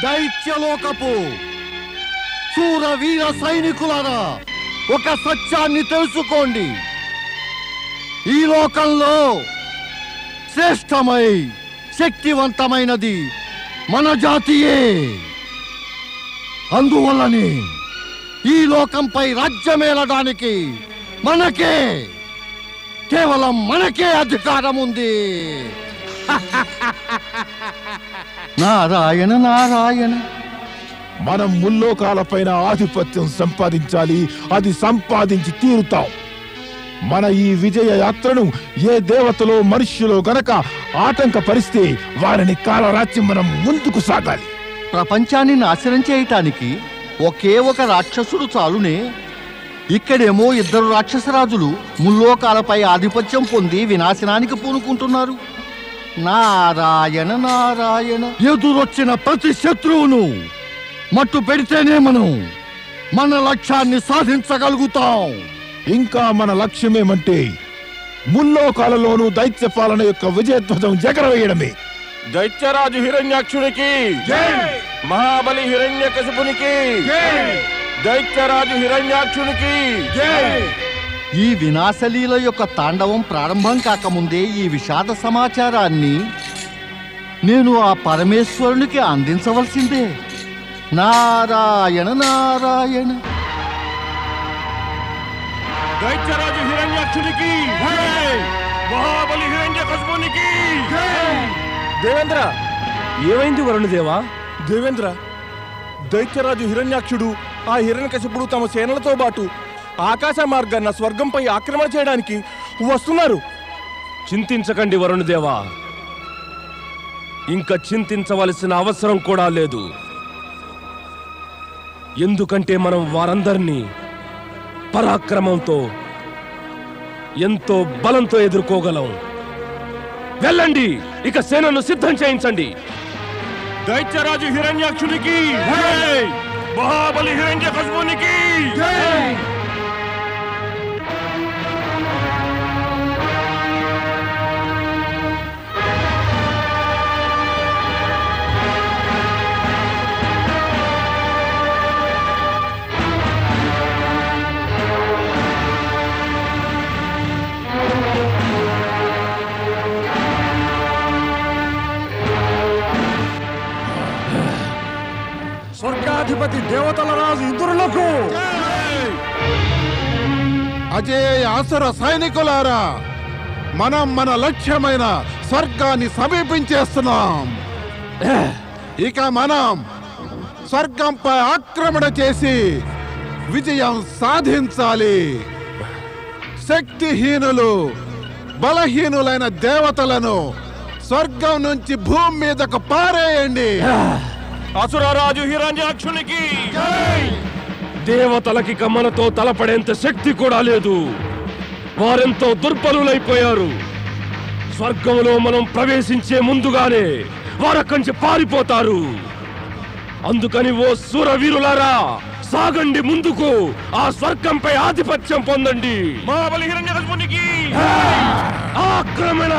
దైత్యలోకపు శూరవీర సైనికులారా, ఒక సత్యాన్ని తెలుసుకోండి. ఈ లోకంలో శ్రేష్టమై శక్తివంతమైనది మన జాతియే. అందువల్లనే ఈ లోకంపై రాజ్యమేలడానికి మనకే, కేవలం మనకే అధికారం ఉంది. నారాయణ నారాయణ. మనం ముల్లోకాలపైన ఆధిపత్యం సంపాదించాలి. అది సంపాదించి తీరుతాం. మన ఈ విజయ యాత్రను ఏ దేవతలో మనుష్యులో గనక ఆటంకపరిస్తే వారిని కాలరాచి మనం ముందుకు సాగాలి. ప్రపంచాన్ని నాశనం చేయటానికి ఒకే ఒక రాక్షసుడు చాలునే. ఇక్కడేమో 2 రాక్షసరాజులు ముల్లోకాలపై ఆధిపత్యం పొంది వినాశనానికి పూనుకుంటున్నారు. నారాయణ నారాయణ. ఎదురొచ్చిన ప్రతి శత్రువును మట్టు పెడితేనే మనం మన లక్ష్యాన్ని సాధించగలుగుతాం. ఇంకా మన లక్ష్యమేమంటే ముల్లోకాలలోనూ దైత్య పాలన యొక్క విజయధ్వజం ఎగరవేయడమే. దైత్యరాజు హిరణ్యాక్షునికి జై, మహాబలి హిరణ్యకశిపునికి జై, దైత్యరాజు హిరణ్యాక్షునికి జై. ఈ వినాశలీల యొక్క తాండవం ప్రారంభం కాకముందే ఈ విషాద సమాచారాన్ని నేను ఆ పరమేశ్వరునికి అందించవలసిందే. నారాయణ నారాయణ. దైత్యరాజు హిరణ్యాక్షునికి జై, మహాబలి హిరణ్యకశిపునికి జై. దేవేంద్ర, ఏమైంది వరుణదేవా? దేవేంద్ర, దైత్యరాజు హిరణ్యాక్షుడు ఆ హిరణ్యకశిపుడు తమ సేనలతో పాటు ఆకాశ మార్గాన్న స్వర్గంపై ఆక్రమణ చేయడానికి వస్తున్నారు. చింతించకండి వరుణదేవా, ఇంకా చింతించవలసిన అవసరం కూడా లేదు. ఎందుకంటే మనం వారందరినీ పరాక్రమంతో, ఎంతో బలంతో ఎదుర్కోగలం. వెళ్ళండి, ఇక సేనను సిద్ధం చేయించండి. దైత్యరాజు హిరణ్యాక్షునికి జై, మహాబలి హిరణ్యకశిపునికి జై. స్వర్గాధిపతి దేవతల రాజు ఇంద్రులకు, అజేయ అసుర సైనికులారా, మనం మన లక్ష్యమైన స్వర్గాన్ని సమీపించేస్తున్నాం. ఇక మనం స్వర్గంపై ఆక్రమణ చేసి విజయం సాధించాలి. శక్తిహీనులు, బలహీనులైన దేవతలను స్వర్గం నుంచి భూమి మీదకు పారేయండి. అసురరాజు హిరణ్యాక్షునికి దేవతలకి మనతో తలపడేంత శక్తి కూడా లేదు. వారెంతో దుర్బలులైపోయారు. స్వర్గంలో మనం ప్రవేశించే ముందుగానే వారక్కడి పారిపోతారు. అందుకని ఓ శూరవీరులారా, సాగండి ముందుకు, ఆ స్వర్గంపై ఆధిపత్యం పొందండి. మహాబలి హిరణ్యకశిపునికి ఆక్రమణ.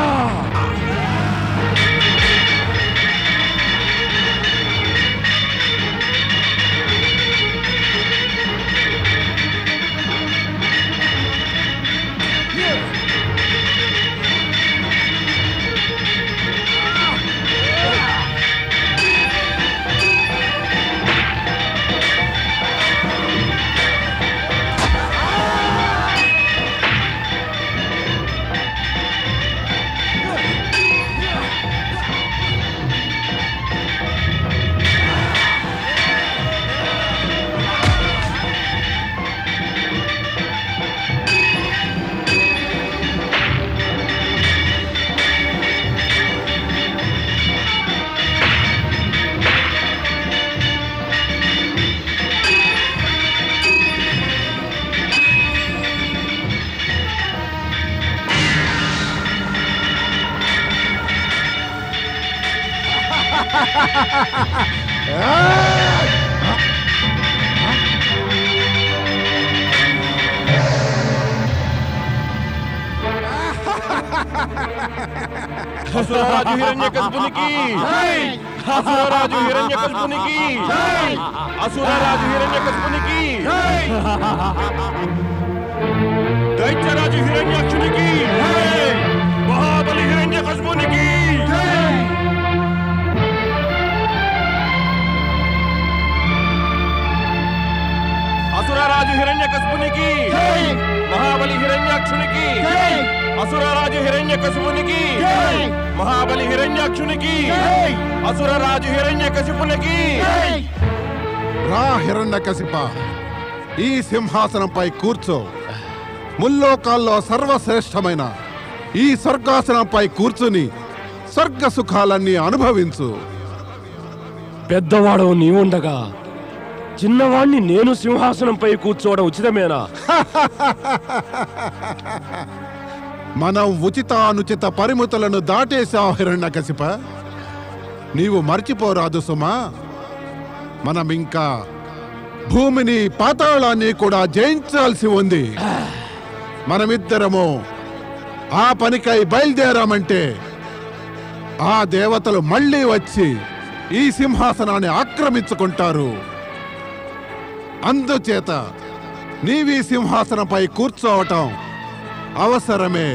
అసురరాజు హిరణ్యకశిపునికి జై! అసురరాజు హిరణ్యకశిపునికి జై! అసురరాజు హిరణ్యకశిపునికి జై! దైత్యరాజు హిరణ్యాక్షునికి జై! మహాబలి హిరణ్యకశిపునికి జై! అసురరాజు హిరణ్యకశిపునికి జై! మహాబలి హిరణ్యాక్షునికి జై! అసురరాజు హిరణ్యకశిపునికి జై! మహాబలి హిరణ్యాక్షునికి జై! అసురరాజు హిరణ్యకశిపునికి జై! రా హిరణ్యకశిప, ఈ సింహాసనంపై కూర్చో. ముల్లోకాల్లో సర్వశ్రేష్టమైన ఈ స్వర్గాసనంపై కూర్చుని స్వర్గ సుఖాలన్నీ అనుభవించు. పెద్దవాడు నీవుండగా చిన్నవాణ్ణి నేను సింహాసనంపై కూర్చోవడం ఉచితమేనా? మనం ఉచితానుచిత పరిమితులను దాటేశాం హిరణ్యకశిప. నీవు మర్చిపోరాదు సుమా, మనం ఇంకా భూమిని పాతాళాన్ని కూడా జయించాల్సి ఉంది. మనమిద్దరము ఆ పనికై బయలుదేరామంటే ఆ దేవతలు మళ్ళీ వచ్చి ఈ సింహాసనాన్ని ఆక్రమించుకుంటారు. అందుచేత నీవీ సింహాసనంపై కూర్చోవటం అవసరమే.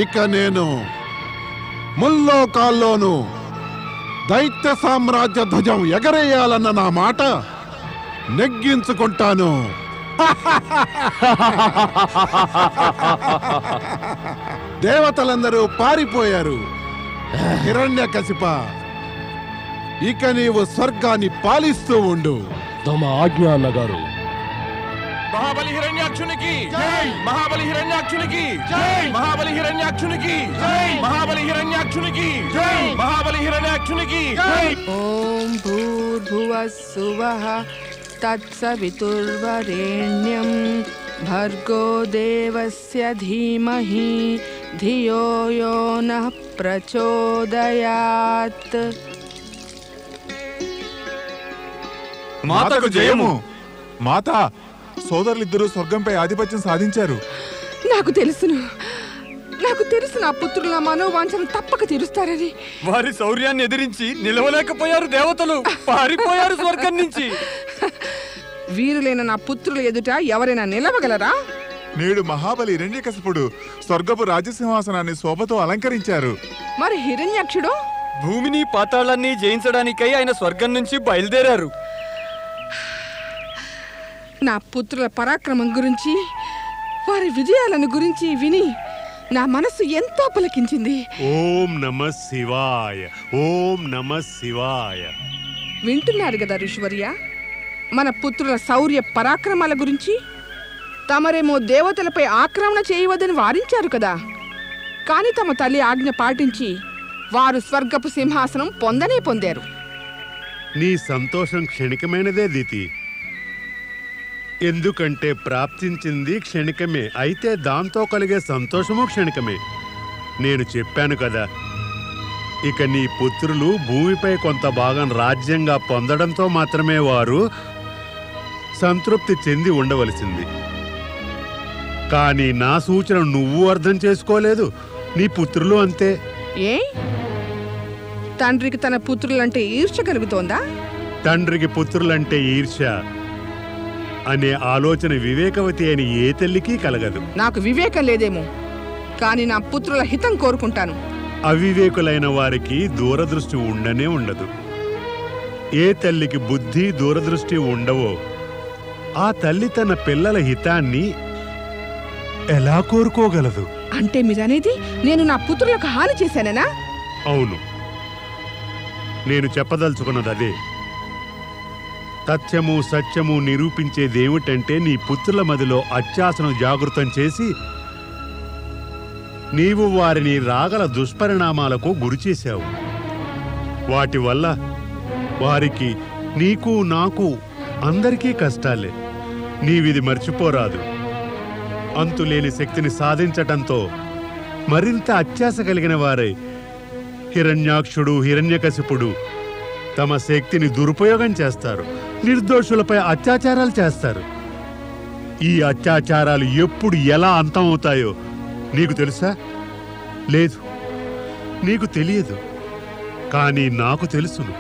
ఇక నేను ముల్లోకాల్లోనూ దైత్య సామ్రాజ్య ధ్వజం ఎగరేయాలన్న నా మాట నెగ్గించుకుంటాను. దేవతలందరూ పారిపోయారు. హిరణ్యకశిప, ఇక నీవు స్వర్గాన్ని పాలిస్తూ ఉండు. తమ ఆజ్ఞ అన్నగారు. మహాబలి హిరణ్యాక్షునికి జై! మహాబలి హిరణ్యాక్షునికి జై! మహాబలి హిరణ్యాక్షునికి జై! మహాబలి హిరణ్యాక్షునికి జై! మహాబలి హిరణ్యాక్షునికి జై! ఓం భూర్భువః సువః తత్సవితుర్వరేణ్యం భర్గో దేవస్య ధీమహి ధియో యో నః ప్రచోదయాత్. మాతకు జయము. మాత, సోదరులిద్దరూ స్వర్గంపై ఆధిపత్యం సాధించారు. నాకు తెలుసును నా పుత్రుల మనోవాంఛను తప్పక తీరుస్తారని. వారి శౌర్యాన్ని ఎదిరించి నిలవలేకపోయారు దేవతలు, పారిపోయారు స్వర్గం నుంచి. వీరులైన నా పుత్రుల ఎదుట ఎవరైనా నిలవగలరా? నేడు మహాబలి హిరణ్యకశిపుడు స్వర్గపు రాజసింహాసనాన్ని శోభతో అలంకరించారు. మరి హిరణ్యాక్షుడు? భూమిని పాతాళాన్ని జయించడానికై ఆయన స్వర్గం నుంచి బయలుదేరారు. నా పుత్రుల పరాక్రమం గురించి, వారి విజయాలను గురించి విని నా మనసు ఎంతో పులకించింది. ఓం నమః శివాయ, ఓం నమః శివాయ. వింటున్నారు కదా ఋషివర్య, మన పుత్రుల శౌర్య పరాక్రమాల గురించి. తమరేమో దేవతలపై ఆక్రమణ చేయవద్దని వారించారు కదా, కానీ తమ తల్లి ఆజ్ఞ పాటించి వారు స్వర్గపు సింహాసనం పొందారు. నీ సంతోషం క్షణికమైనదే దితి. ఎందుకంటే ప్రాప్తించింది క్షణికమే, అయితే దాంతో కలిగే సంతోషము క్షణికమే. నేను చెప్పాను కదా, ఇక నీ పుత్రులు భూమిపై కొంత భాగం రాజ్యంగా పొందడంతో మాత్రమే వారు సంతృప్తి చెంది ఉండవలసింది. కానీ నా సూచన నువ్వు అర్థం చేసుకోలేదు, నీ పుత్రులు అంతే. ఏ తండ్రికి తన పుత్రులంటే ఈర్ష్య కలుగుతోందా? తండ్రికి పుత్రులంటే ఈర్ష్య అనే ఆలోచన వివేకవతి అని ఏ తల్లికి కలగదు. నాకు వివేకం లేదేమో, కానీ నా పుత్రుల హితం కోరుకుంటాను. అవివేకులైన వారికి దూరదృష్టి ఉండనే ఉండదు. ఏ తల్లికి బుద్ధి దూరదృష్టి ఉండవో ఆ తల్లి తన పిల్లల హితాన్ని ఎలా కోరుకోగలదు? అంటే మీరనేది నేను నా పుత్రులకు హాని చేశానేనా? అవును, నేను చెప్పదలుచుకున్నది అదే. తథ్యము సత్యము నిరూపించేదేమిటంటే నీ పుత్రుల మదిలో అత్యాశను జాగృతం చేసి నీవు వారిని రాగల దుష్పరిణామాలకు గురిచేశావు. వాటి వల్ల వారికి, నీకు, నాకు, అందరికీ కష్టాలే. నీవిది మర్చిపోరాదు. అంతులేని శక్తిని సాధించటంతో మరింత అత్యాశ కలిగిన వారై హిరణ్యాక్షుడు, హిరణ్యకశిపుడు తమ శక్తిని దురుపయోగం చేస్తారు. నిర్దోషులపై అత్యాచారాలు చేస్తారు. ఈ అత్యాచారాలు ఎప్పుడు ఎలా అంతమవుతాయో నీకు తెలుసా? లేదు, నీకు తెలియదు. కానీ నాకు తెలుసును.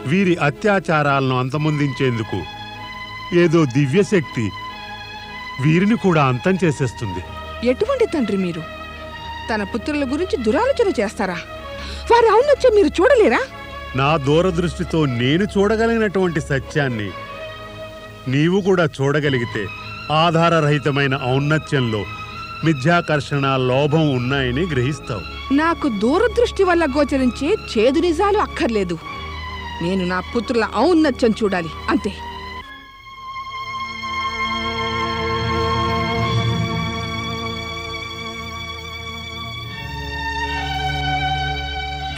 వీరి అత్యాచారాలను అంతమొందించేందుకు ఏదో దివ్యశక్తి వీరిని కూడా అంతం చేసేస్తుంది. ఎటువంటి తండ్రి మీరు? తన పుత్రుల గురించి దురాలోచన చేస్తారా? వారి ఔన్నత్యం మీరు చూడలేరా? నా దూరదృష్టితో నేను చూడగలిగినటువంటి సత్యాన్ని నీవు కూడా చూడగలిగితే ఆధారరహితమైన ఔన్నత్యంలో మిథ్యాకర్షణ, లోభం ఉన్నాయని గ్రహిస్తావు. నాకు దూరదృష్టి వల్ల గోచరించే చేదు నిజాలు అక్కర్లేదు. నేను నా పుత్రుల ఔన్నత్యం చూడాలి, అంతే.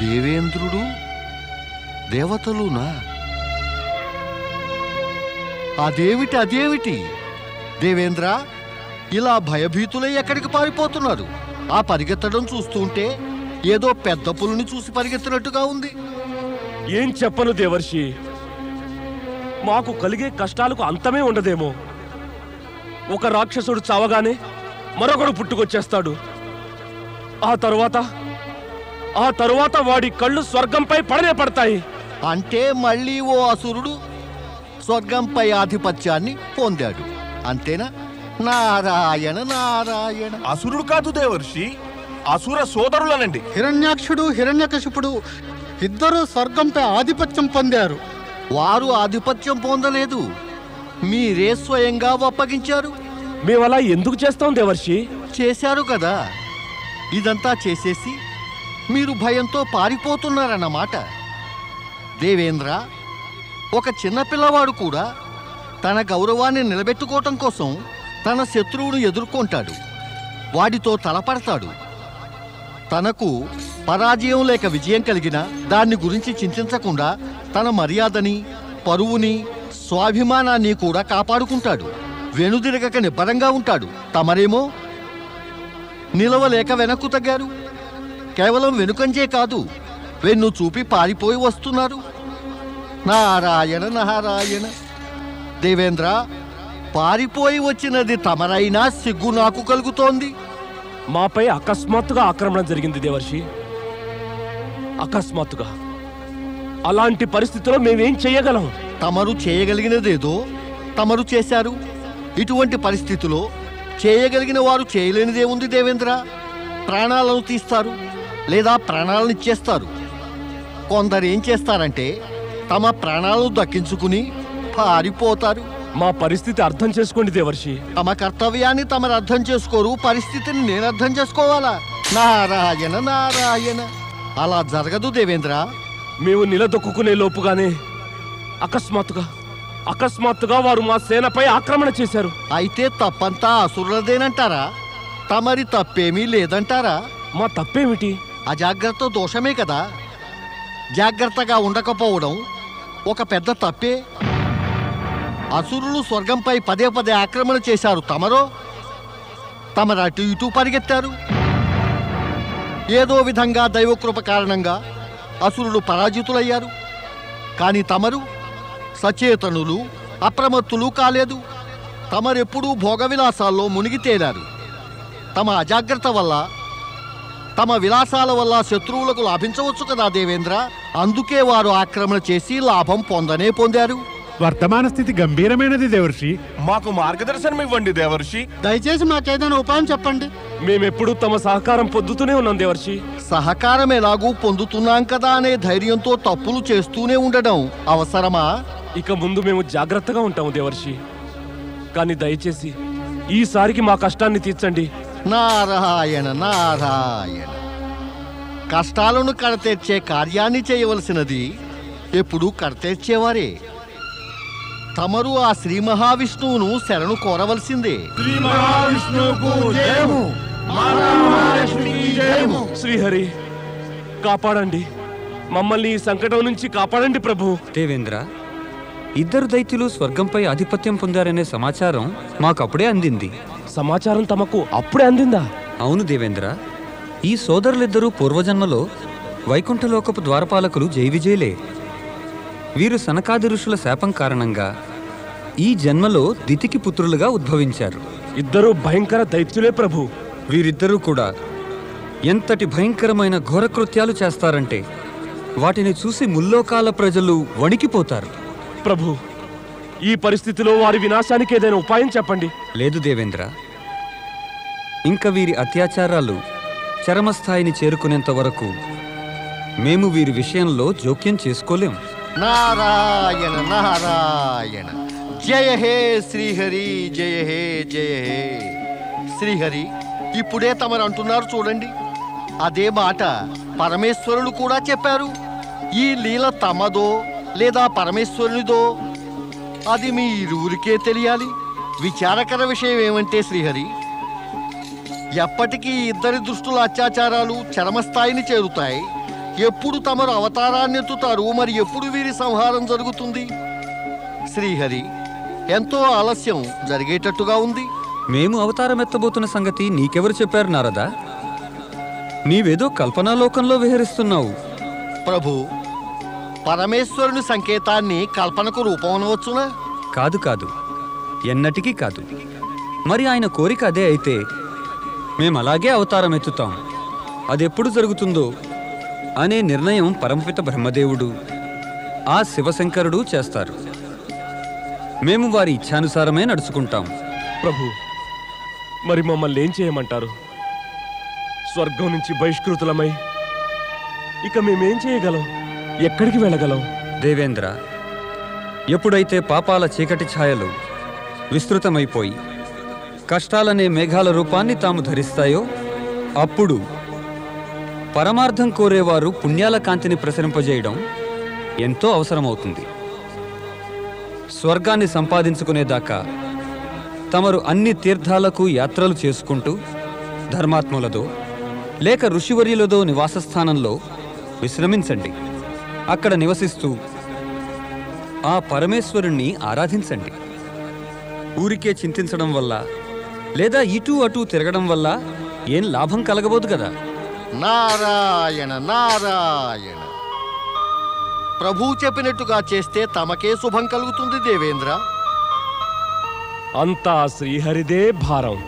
దేవేంద్రుడు దేవతలునా? అదేమిటి దేవేంద్ర, ఇలా భయభీతులై ఎక్కడికి పారిపోతున్నారు? ఆ పరిగెత్తడం చూస్తుంటే ఏదో పెద్ద పులిని చూసి పరిగెత్తినట్టుగా ఉంది. ఏం చెప్పను దేవర్షి, మాకు కలిగే కష్టాలకు అంతమే ఉండదేమో. ఒక రాక్షసుడు చావగానే మరొకడు పుట్టుకొచ్చేస్తాడు. ఆ తరువాత వాడి కళ్ళు స్వర్గంపై పడనే పడతాయి. అంటే మళ్ళీ ఓ అసురుడు స్వర్గంపై ఆధిపత్యాన్ని పొందాడు, అంతేనా? నారాయణ నారాయణ. అసురుడు కాదు దేవర్షి, అసుర సోదరులనండి. హిరణ్యాక్షుడు, హిరణ్యకశిపుడు ఇద్దరూ స్వర్గంపై ఆధిపత్యం పొందారు. వారు ఆధిపత్యం పొందలేదు, మీరే స్వయంగా అప్పగించారు. మేమలా ఎందుకు చేస్తాం దేవర్షి? చేశారు కదా. ఇదంతా చేసేసి మీరు భయంతో పారిపోతున్నారన్నమాట. దేవేంద్ర, ఒక చిన్న పిల్లవాడు కూడా తన గౌరవాన్ని నిలబెట్టుకోవటం కోసం తన శత్రువును ఎదుర్కొంటాడు, వాడితో తలపడతాడు. తనకు పరాజయం లేక విజయం కలిగినా దాన్ని గురించి చింతించకుండా తన మర్యాదని, పరువుని, స్వాభిమానాన్ని కూడా కాపాడుకుంటాడు. వెనుదిరగక నిబ్బరంగా ఉంటాడు. తమరేమో నిలవలేక వెనక్కు తగ్గారు. కేవలం వెనుకంజే కాదు, వెన్ను చూపి పారిపోయి వస్తున్నారు. నారాయణ నారాయణ. దేవేంద్ర, పారిపోయి వచ్చినది తమరైనా సిగ్గు నాకు కలుగుతోంది. మాపై అకస్మాత్తుగా ఆక్రమణ జరిగింది దేవర్షి, అకస్మాత్తుగా. అలాంటి పరిస్థితిలో మేమేం చెయ్యగలం? తమరు చేయగలిగినదేదో తమరు చేశారు. ఇటువంటి పరిస్థితిలో చేయగలిగిన వారు చేయలేనిదేముంది దేవేంద్ర? ప్రాణాలను తీస్తారు లేదా ప్రాణాలను ఇచ్చేస్తారు. కొందరు ఏం చేస్తారంటే తమ ప్రాణాలను దక్కించుకుని పారిపోతారు. మా పరిస్థితి అర్థం చేసుకోండి దేవర్షి. తమ కర్తవ్యాన్ని తమరు అర్థం చేసుకోరు, పరిస్థితిని నేను అర్థం చేసుకోవాలా? నారాయణ నారాయణ. అలా జరగదు దేవేంద్ర. మేము నిలదొక్కునే లోపుగానే అకస్మాత్తుగా వారు మా సేనపై ఆక్రమణ చేశారు. అయితే తప్పంతా అసురులదేనంటారా? తమరి తప్పేమీ లేదంటారా? మా తప్పేమిటి? అజాగ్రత్త దోషమే కదా. జాగ్రత్తగా ఉండకపోవడం ఒక పెద్ద తప్పే. అసురులు స్వర్గంపై పదే పదే ఆక్రమణ చేశారు. తమరు అటు ఇటు పరిగెత్తారు. ఏదో విధంగా దైవకృప కారణంగా అసురులు పరాజితులయ్యారు. కానీ తమరు సచేతనులు, అప్రమత్తులు కాలేదు. తమరెప్పుడూ భోగవిలాసాల్లో మునిగి తేలారు. తమ అజాగ్రత్త వల్ల, తమ విలాసాల వల్ల శత్రువులకు లాభించవచ్చు కదా దేవేంద్ర. అందుకే వారు ఆక్రమణ చేసి లాభం పొందారు. వర్తమాన స్థితి గంభీరమైనది దేవర్షి. మాకు మార్గదర్శనం ఇవ్వండి దేవర్షి. దయచేసి మాకేదైనా ఉపాయం చెప్పండి. మేమెప్పుడు తమ సహకారం పొందుతూనే ఉన్నాం దేవర్షి. సహకారం ఎలాగూ పొందుతున్నాం కదా అనే ధైర్యంతో తప్పులు చేస్తూనే ఉండడం అవసరమా? ఇక ముందు మేము జాగ్రత్తగా ఉంటాము దేవర్షి. కానీ దయచేసి ఈసారికి మా కష్టాన్ని తీర్చండి. నారాయణ నారాయణ. కష్టాలను కడతీర్చే కార్యాన్ని చేయవలసినది ఎప్పుడూ కడతీర్చేవారే. తమరు ఆ శ్రీ మహావిష్ణువును శరణు కోరవలసిందే. శ్రీహరి, కాపాడండి, మమ్మల్ని ఈ సంకటం నుంచి కాపాడండి ప్రభు. దేవేంద్ర, ఇద్దరు దైత్యులు స్వర్గంపై ఆధిపత్యం పొందారనే సమాచారం మాకప్పుడే అందింది. సమాచారం తమకు అప్పుడే అందిందా? అవును దేవేంద్ర, ఈ సోదరులిద్దరూ పూర్వజన్మలో వైకుంఠలోకపు ద్వారపాలకులు జైవిజయులే. వీరు సనకాది ఋషుల శాపం కారణంగా ఈ జన్మలో దితికి పుత్రులుగా ఉద్భవించారు. ఇద్దరూ భయంకర దైత్యులే ప్రభు. వీరిద్దరూ కూడా ఎంతటి భయంకరమైన ఘోరకృత్యాలు చేస్తారంటే వాటిని చూసి ముల్లోకాల ప్రజలు వణికిపోతారు. ప్రభు, ఈ పరిస్థితిలో వారి వినాశానికి ఏదైనా ఉపాయం చెప్పండి. లేదు దేవేంద్ర, ఇంకా వీరి అత్యాచారాలు చరమస్థాయిని చేరుకునేంత వరకు మేము వీరి విషయంలో జోక్యం చేసుకోలేం. నారాయణ నారాయణ, జయ హే శ్రీహరి, జయ హే జయ హే శ్రీహరి. ఇప్పుడే తమరు అంటున్నారు చూడండి, అదే మాట పరమేశ్వరులు కూడా చెప్పారు. ఈ లీల తమదో లేదా పరమేశ్వరునిదో అది మీ ఇరువురికే తెలియాలి. విచారకర విషయం ఏమంటే శ్రీహరి, ఎప్పటికీ ఇద్దరి దుష్టుల అత్యాచారాలు చరమస్థాయిని చేరుతాయి. ఎప్పుడు తమరు అవతారాన్ని ఎత్తుతారు, మరి ఎప్పుడు వీరి సంహారం జరుగుతుంది? శ్రీహరి, ఎంతో ఆలస్యం జరిగేటట్టుగా ఉంది. మేము అవతారం ఎత్తబోతున్న సంగతి నీకెవరు చెప్పారు నారదా? నీవేదో కల్పనాలోకంలో విహరిస్తున్నావు. ప్రభు, పరమేశ్వరుని సంకేతాన్ని కల్పనకు రూపమనవచ్చునా? కాదు కాదు, ఎన్నటికీ కాదు. మరి ఆయన కోరిక అదే అయితే మేమలాగే అవతారం ఎత్తుతాం. అదెప్పుడు జరుగుతుందో అనే నిర్ణయం పరమపిత బ్రహ్మదేవుడు, ఆ శివశంకరుడు చేస్తారు. మేము వారి ఇచ్ఛానుసారమే నడుచుకుంటాం. ప్రభు, మరి మమ్మల్ని ఏం చేయమంటారు? స్వర్గం నుంచి బహిష్కృతులమై ఇక మేమేం చేయగలం? ఎక్కడికి వెళ్ళగలం? దేవేంద్ర, ఎప్పుడైతే పాపాల చీకటి ఛాయలు విస్తృతమైపోయి కష్టాలనే మేఘాల రూపాన్ని తాము ధరిస్తాయో అప్పుడు పరమార్థం కోరేవారు పుణ్యాల కాంతిని ప్రసరింపజేయడం ఎంతో అవసరమవుతుంది. స్వర్గాన్ని సంపాదించుకునేదాకా తమరు అన్ని తీర్థాలకు యాత్రలు చేసుకుంటూ ధర్మాత్ములదో లేక ఋషివర్యులదో నివాసస్థానంలో విశ్రమించండి. అక్కడ నివసిస్తూ ఆ పరమేశ్వరుణ్ణి ఆరాధించండి. ఊరికే చింతించడం వల్ల లేదా ఇటూ అటూ తిరగడం వల్ల ఏం లాభం కలగబోదు కదా. నారాయణ నారాయణ, ప్రభు చెప్పినట్టుగా చేస్తే తమకే శుభం కలుగుతుంది దేవేంద్ర. అంతా శ్రీహరిదే భారం.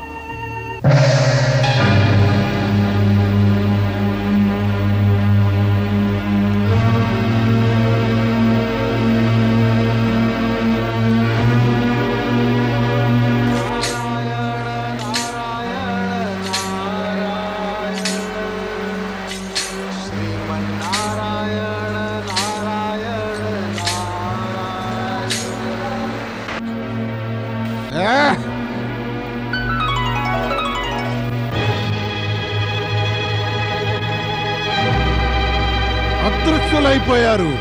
అదృశ్యులైపోయారు.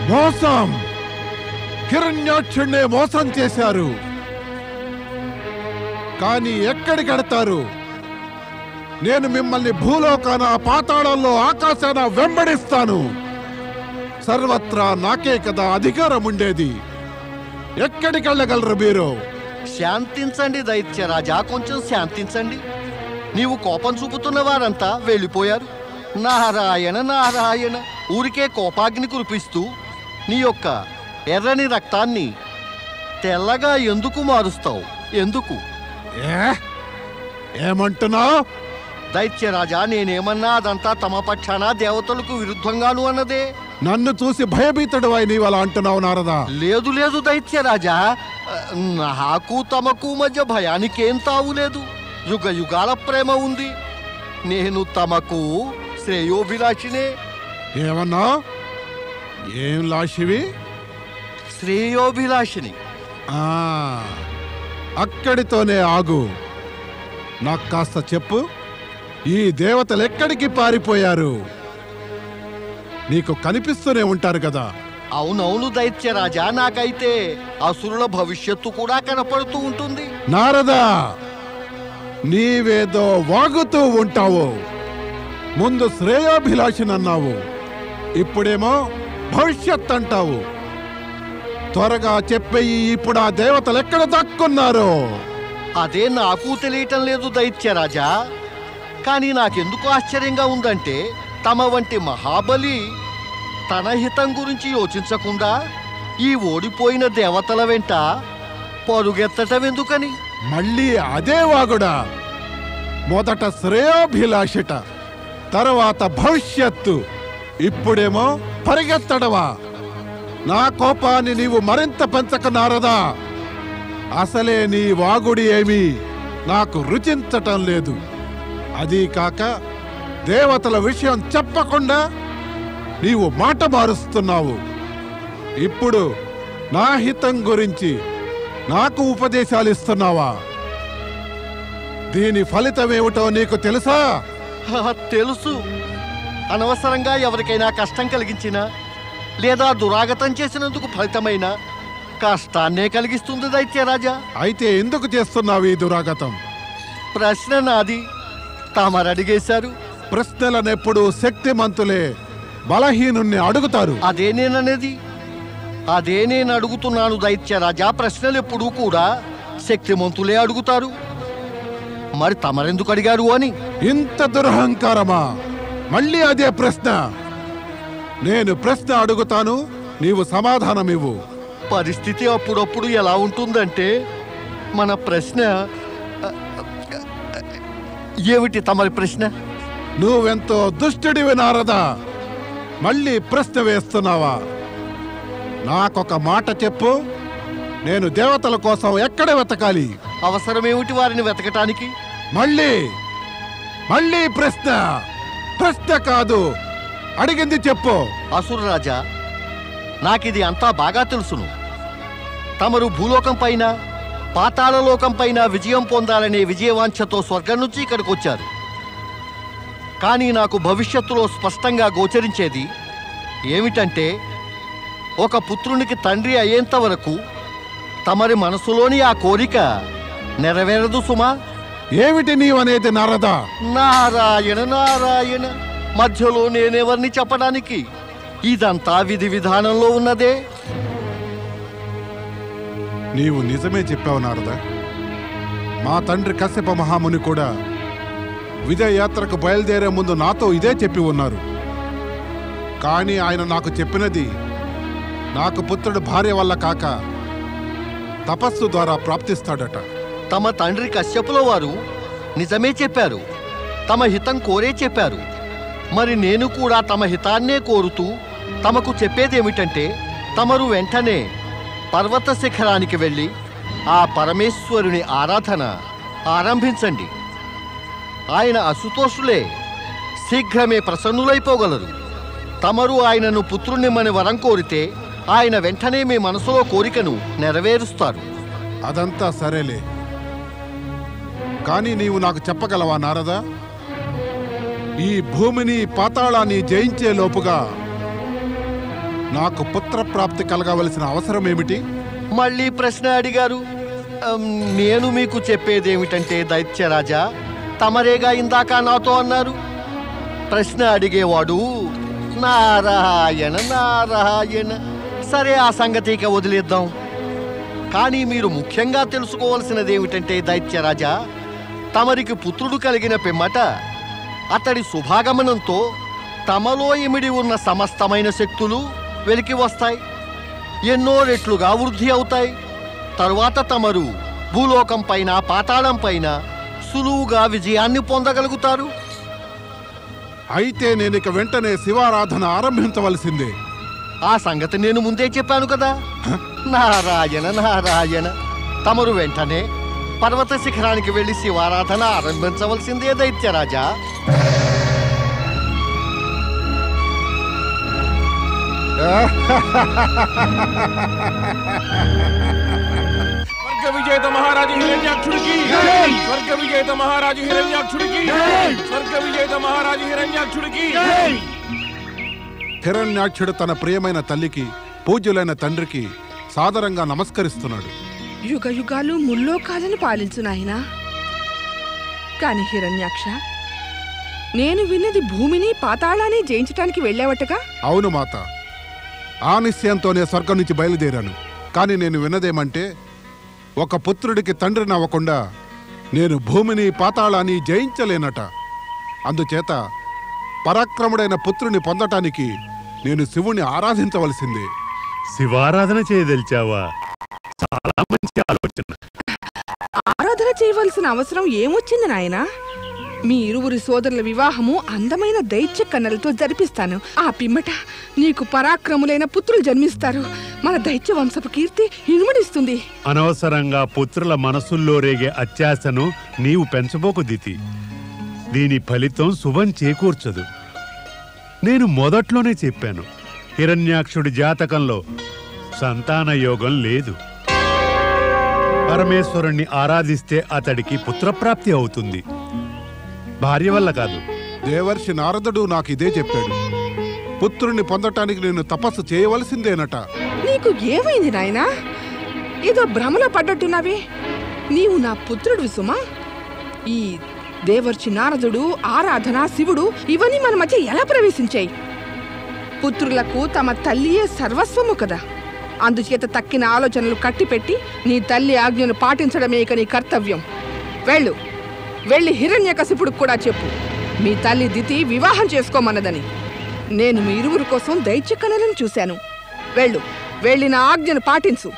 మోసం, హిరణ్యాక్షుణ్ణే మోసం చేశారు. కానీ ఎక్కడికెడతారు? నేను మిమ్మల్ని భూలోకాన, పాతాళంలో, ఆకాశాన వెంబడిస్తాను. సర్వత్రా నాకే కదా అధికారం ఉండేది. ఎక్కడికెళ్ళగలరు మీరు? శాంతించండి దైత్యరాజా, కొంచెం శాంతించండి. నీవు కోపం చూపుతున్న వారంతా వెళ్ళిపోయారు. నారాయణ నారాయణ, ఊరికే కోపాగ్ని కురిపిస్తూ నీ యొక్క ఎర్రని రక్తాన్ని తెల్లగా ఎందుకు మారుస్తావు? ఎందుకు? ఏమంటున్నావు? దైత్యరాజా, నేనేమన్నా అదంతా తమ పక్షాన దేవతలకు విరుద్ధంగాను అన్నదే. నన్ను చూసి భయభీతుడు అయి నీవు అలా అంటున్నావు నారదా? లేదు లేదు దైత్యరాజా, నాకు తమకు మధ్య భయానికేం తావులేదు. యుగ యుగాల ప్రేమ ఉంది. నేను తమకు శ్రేయోభిలాషినే. ఏమన్నా? ఏం లాషివి? శ్రేయోభిలాషిని. అక్కడితోనే ఆగు. నాకు కాస్త చెప్పు, ఈ దేవతలు ఎక్కడికి పారిపోయారు? నీకు కనిపిస్తూనే ఉంటారు కదా. అవునవును దైత్యరాజా, నాకైతే అసురుల భవిష్యత్తు కూడా కనపడుతూ ఉంటుంది. నారదా, నీవేదో వాగుతూ ఉంటావు. ముందు శ్రేయోభిలాషినన్నావు, ఇప్పుడేమో భవిష్యత్ అంటావు. త్వరగా చెప్పేయి, ఇప్పుడు ఆ దేవతలు ఎక్కడ దక్కున్నారు? అదే నాకు తెలియటం లేదు దైత్యరాజా. కానీ నాకెందుకు ఆశ్చర్యంగా ఉందంటే, తమ వంటి మహాబలి తన హితం గురించి యోచించకుండా ఈ ఓడిపోయిన దేవతల వెంట పరుగెత్తటం ఎందుకని? మళ్ళీ అదే వాగుడా? మొదట శ్రేయోభిలాషట, తర్వాత భవిష్యత్తు. ఇప్పుడేమో పరిగెత్తడవా? నా కోపాన్ని నీవు మరింత పెంచక నారదా. అసలే నీ వాగుడి ఏమీ నాకు రుచించటం లేదు. అదీ కాక దేవతల విషయం చెప్పకుండా నీవు మాట మారుస్తున్నావు. ఇప్పుడు నా హితం గురించి నాకు ఉపదేశాలు ఇస్తున్నావా? దీని ఫలితమేమిటో నీకు తెలుసా? తెలుసు. అనవసరంగా ఎవరికైనా కష్టం కలిగించినా లేదా దురాగతం చేసినందుకు ఫలితమైన కష్టాన్నే కలిగిస్తుంది దైత్యరాజా. అయితే ఎందుకు చేస్తున్నావు ఈ దురాగతం? ప్రశ్న నాది, తమరడిగేశారు. ప్రశ్నలనెప్పుడు శక్తిమంతులే బలహీనుణ్ణి అడుగుతారు. అదే నేననేది, అదే నేను అడుగుతున్నాను దైత్యరాజా. ప్రశ్నలు ఎప్పుడూ కూడా శక్తిమంతులే అడుగుతారు. మరి తమరెందుకు అడిగారు అని. ఇంత దురహంకారమా? మళ్ళీ అదే ప్రశ్న. నేను ప్రశ్న అడుగుతాను, నీవు సమాధానమివ్వు. పరిస్థితి అప్పుడప్పుడు ఎలా ఉంటుందంటే మన ప్రశ్న ఏమిటి? తమరి ప్రశ్న? నువ్వెంతో దుష్టుడివి నారదా. మళ్ళీ ప్రశ్న వేస్తున్నావా? నాకొక మాట చెప్పు. నేను దేవతల కోసం ఎక్కడ వెతకాలి? అవసరమేమిటి వారిని వెతకటానికి? మళ్ళీ ప్రశ్న. ప్రశ్న కాదు, అడిగింది చెప్పు. అసురరాజా, నాకిది అంతా బాగా తెలుసును. తమరు భూలోకం పైన పాతాళలోకం పైన విజయం పొందాలనే విజయవాంఛతో స్వర్గం నుంచి ఇక్కడికి వచ్చారు. కానీ నాకు భవిష్యత్తులో స్పష్టంగా గోచరించేది ఏమిటంటే, ఒక పుత్రునికి తండ్రి అయ్యేంత వరకు తమరి మనసులోని ఆ కోరిక నెరవేరదు సుమా. ఏమిటి నీవనేది నారదా? నారాయణ నారాయణ, మధ్యలో నేనెవరిని చెప్పడానికి? ఇదంతా విధి విధానంలో ఉన్నదే. నీవు నిజమే చెప్పావు నారదా. మా తండ్రి కశ్యప మహాముని కూడా విజయయాత్రకు బయలుదేరే ముందు నాతో ఇదే చెప్పి ఉన్నారు. కానీ ఆయన నాకు చెప్పినది నాకు పుత్రుడు భార్య వల్ల కాక తపస్సు ద్వారా ప్రాప్తిస్తాడట. తమ తండ్రి కశ్యపుల వారు నిజమే చెప్పారు. తమ హితం కోరే చెప్పారు. మరి నేను కూడా తమ హితాన్నే కోరుతూ తమకు చెప్పేదేమిటంటే, తమరు వెంటనే పర్వత శిఖరానికి వెళ్ళి ఆ పరమేశ్వరుని ఆరాధన ఆరంభించండి. ఆయన అసుతోషులే, శీఘ్రమే ప్రసన్నులైపోగలరు. తమరు ఆయనను పుత్రునిమ్మని వరం కోరితే ఆయన వెంటనే మీ మనసులో కోరికను నెరవేరుస్తారు. అదంతా సరేలే, కానీ నీవు నాకు చెప్పగలవా నారదా? ఈ భూమిని పాతాళాన్ని జయించే లోపుగా నాకు పుత్రప్రాప్తి కలగవలసిన అవసరం ఏమిటి? మళ్ళీ ప్రశ్న అడిగారు. నేను మీకు చెప్పేదేమిటంటే దైత్యరాజా, తమరేగా ఇందాక నాతో అన్నారు, ప్రశ్న అడిగేవాడు నారాయణ నారాయణ. సరే, ఆ సంగతి ఇక వదిలేద్దాం. కానీ మీరు ముఖ్యంగా తెలుసుకోవాల్సినది ఏమిటంటే దైత్యరాజా, తమరికి పుత్రుడు కలిగిన పిమ్మట అతడి శుభాగమనంతో తమలో ఇమిడి ఉన్న సమస్తమైన శక్తులు వెలికి వస్తాయి, ఎన్నో రెట్లుగా వృద్ధి అవుతాయి. తరువాత తమరు భూలోకం పైన పాతాళం పైన సులువుగా విజయాన్ని పొందగలుగుతారు. అయితే నేను ఇక వెంటనే శివారాధన ఆరంభించవలసిందే. ఆ సంగతి నేను ముందే చెప్పాను కదా. నారాయణ నారాయణ, తమరు వెంటనే పర్వత శిఖరానికి వెళ్లి శివారాధన ఆరంభించవలసిందే దైత్యరాజా. స్వర్గ విజేత మహారాజు హిరణ్యాక్షుడికి, స్వర్గ విజేత మహారాజు హిరణ్యాక్షుడికి, స్వర్గ విజేత మహారాజు హిరణ్యాక్షుడికి. హిరణ్యాక్షుడు తన ప్రియమైన తల్లికి, పూజ్యులైన తండ్రికి సాదరంగా నమస్కరిస్తున్నాడు. యుగ యుగాలు ముల్లోకాలను పాలించు నాయనా. కాని హిరణ్యాక్ష, నేను విన్నది భూమిని పాతాళాన్ని జయించటానికి వెళ్ళావటగా? అవును మాత, ఆ నిశ్చయంతోనే స్వర్గం నుంచి బయలుదేరాను. కానీ నేను విన్నదేమంటే, ఒక పుత్రుడికి తండ్రిని అవ్వకుండా నేను భూమిని పాతాళాన్ని జయించలేనట. అందుచేత పరాక్రముడైన పుత్రుని పొందటానికి నేను శివుని ఆరాధించవలసిందే. శివారాధన చేయదలిచావా? చాలా మంచి ఆలోచన. ఆరాధన చేయవలసిన అవసరం ఏమొచ్చింది నాయనా? మీ ఇరువురి సోదరుల వివాహము అందమైన దైత్య కన్నెలతో జరిపిస్తాను. ఆ పిమ్మట నీకు పరాక్రములైన పుత్రులు జన్మిస్తారు. మన దైత్య వంశపు కీర్తి ఇనుమడిస్తుంది. అనవసరంగా పుత్రుల మనసుల్లో రేగే అత్యాశను నీవు పెంచబోకు దితి. దీని ఫలితం శుభం చేకూర్చదు. నేను మొదట్లోనే చెప్పాను, హిరణ్యాక్షుడి జాతకంలో సంతాన యోగం లేదు. పరమేశ్వరుణ్ణి ఆరాధిస్తే అతడికి పుత్రప్రాప్తి అవుతుంది, భార్య వల్ల కాదు. దేవర్షి నారదుడు నాకు ఇదే చెప్పాడు. పుత్రుణ్ణి పొందటానికి నేను తపస్సు చేయవలసిందేనట. నీకు ఏమైంది నాయనా? ఏదో భ్రమలో పడ్డట్టున్నావే. నీవు నా పుత్రుడు సుమా. ఈ దేవర్షి నారదుడు, ఆరాధన, శివుడు ఇవన్నీ మన మధ్య ఎలా ప్రవేశించాయి? పుత్రులకు తమ తల్లియే సర్వస్వము కదా. అందుచేత తక్కిన ఆలోచనలు కట్టిపెట్టి నీ తల్లి ఆజ్ఞను పాటించడమే ఇక నీ కర్తవ్యం. వెళ్ళి హిరణ్యకశిపుడు కూడా చెప్పు, మీ తల్లి దితి వివాహం చేసుకోమన్నదని. నేను మీ ఇరువురు కోసం దైత్య కళలను చూశాను. వెళ్ళి నా ఆజ్ఞను పాటించు.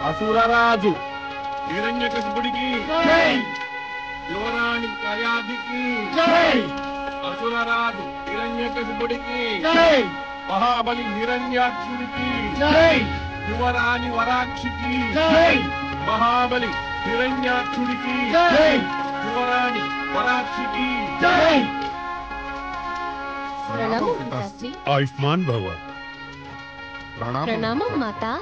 అసురరాజు హిరణ్యకశిపుడికి యువరాణి కయాదికి అసురరాజు హిరణ్యకశిపుడికి మహాబలి హిరణ్యాక్షుడికి యువరాణి వరాక్షికి మహాబలి హిరణ్యాక్షుడికి యువరాణి వరాక్షికి ఆయుష్మాన్ భవ. ప్రణామం మాతా.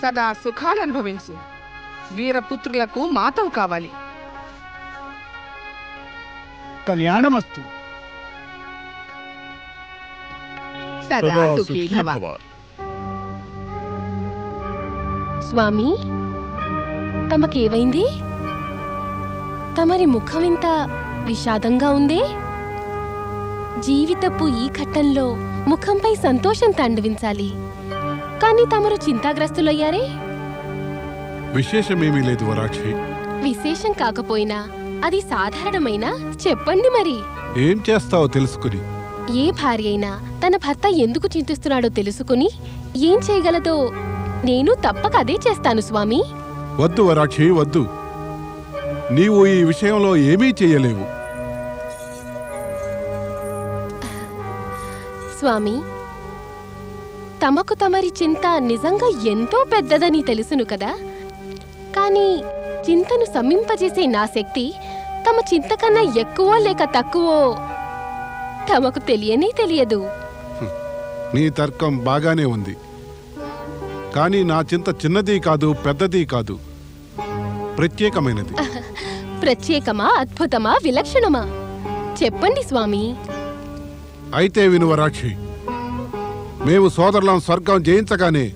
సదా సుఖాలనుభవించు. వీరపుత్రులకు మాతవు కావాలి. కళ్యాణమస్తు. సదా సుఖీ భవ. స్వామి, తమకేవైంది? తమరి ముఖం ఇంత విషాదంగా ఉందే? జీవితపు ఈ ఘట్టంలో ముఖంపై సంతోషం తాండవించాలి, కానీ తమరు చింతాగ్రస్తులయ్యారే? విశేషమేమీ లేదు వరాక్షి. విశేషం కాకపోయినా అది సాధారణమైనా చెప్పండి మరి. ఏం చేస్తావో తెలుసుకుని. ఏ భార్య అయినా తన భర్త ఎందుకు చింతిస్తున్నాడో తెలుసుకుని ఏం చేయగలదో నేను తప్పక అదే చేస్తాను స్వామి. వద్దు వరాక్షి, వద్దు. నీవు ఈ విషయంలో ఏమీ చేయలేవు. స్వామి, తమకు తమరి చింత నిజంగా ఎంతో పెద్దదని తెలుసును కదా. కానీ చింతను సమ్మింపజేసే నా శక్తి తమ చింత కన్నా ఎక్కువో లేక తక్కువో తమకు తెలియనే తెలియదు. నీ తర్కం బాగానే ఉంది, కానీ నా చింత చిన్నది కాదు, పెద్దది కాదు, ప్రత్యేకమైనది. ప్రత్యేకమా, అద్భుతమా, విలక్షణమా? చెప్పండి స్వామి. అయితే విను వరాక్షి, మేము సోదరులం స్వర్గం జయించగానే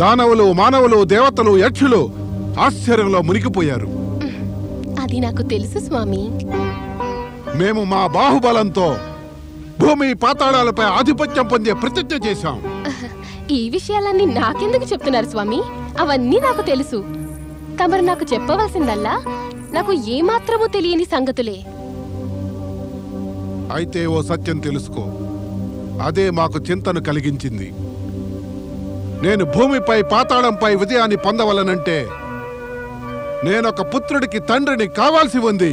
దానవులు, మానవులు, దేవతలు, యక్షులు ఆశ్చర్యంలో మునిగిపోయారు. అది నాకు తెలుసు స్వామి. మేము మా బాహుబలంతో భూమి పాతాళాలపై ఆధిపత్యం పొందే ప్రతిజ్ఞ చేశాం. ఈ విషయాలన్నీ నాకెందుకు చెప్తున్నారు స్వామి? అవన్నీ నాకు తెలుసు. తమరు నాకు చెప్పవలసిందల్లా నాకు ఏమాత్రమూ తెలియని సంగతులే. అయితే ఓ సత్యం తెలుసుకో, అదే మాకు చింతను కలిగించింది. నేను భూమిపై పాతాళంపై విజయాన్ని పొందవలనంటే నేనొక పుత్రుడికి తండ్రిని కావాల్సి ఉంది.